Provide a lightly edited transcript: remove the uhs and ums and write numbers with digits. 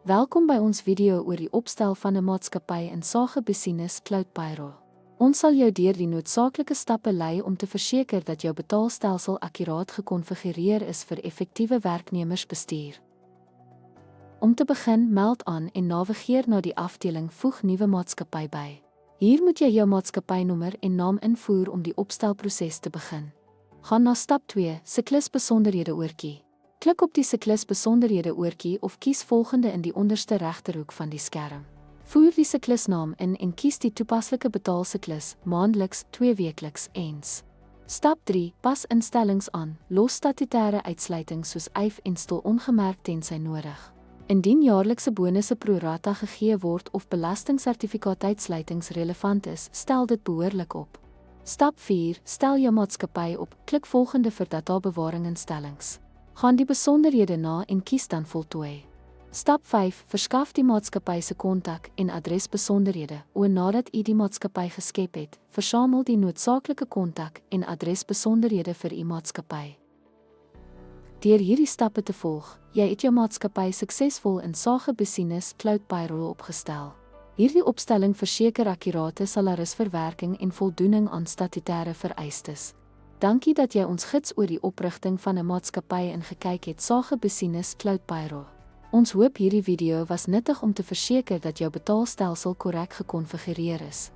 Welkom by ons video oor die opstel van 'n maatskappy in Sage Business Cloud Payroll. Ons sal jou deur die noodsaaklike stappe lei om te verseker dat jou betaalstelsel akkuraat gekonfigureer is vir effektiewe werknemersbestuur. Om te begin, meld aan en navigeer na die afdeling Voeg nuwe maatskappy by. Hier moet jy jou maatskappynommer en naam invoer om die opstelproses te begin. Gaan na stap 2, Siklus besonderhede oortjie. Klik op die Siklus besonderhede oortjie of kies volgende in die onderste regterhoek van die skerm. Voer die siklusnaam in en kies die toepaslike betaalsiklus, maandeliks, tweeweekliks ens. Stap 3, pas instellings aan, los statutêre uitsluitings soos eif en stil ongemerk tensy nodig. Indien jaarlikse bonusse pro rata gegee word of belastingsertifikaatsluitings relevant is, stel dit behoorlik op. Stap 4, stel jou maatskappy op, klik volgende vir databewaring instellings. Gaan die besonderhede na en kies dan voltooi. Stap 5, verskaf die maatskappy se kontak en adresbesonderhede. Nadat u die maatskappy geskep het, versamel die noodsaaklike kontak en adresbesonderhede vir u maatskappy. Deur hierdie stappe te volg, jy het jou maatskappy suksesvol in Sage Business Cloud Payroll opgestel. Hierdie opstelling verseker akkurate salarisverwerking en voldoening aan statutêre vereistes. Dankie dat jy ons gids oor die oprigting van 'n maatskappy ingekyk het, Sage Business Cloud Payroll. Ons hoop hierdie video was nuttig om te verseker dat jou betaalstelsel korrek gekonfigureer is.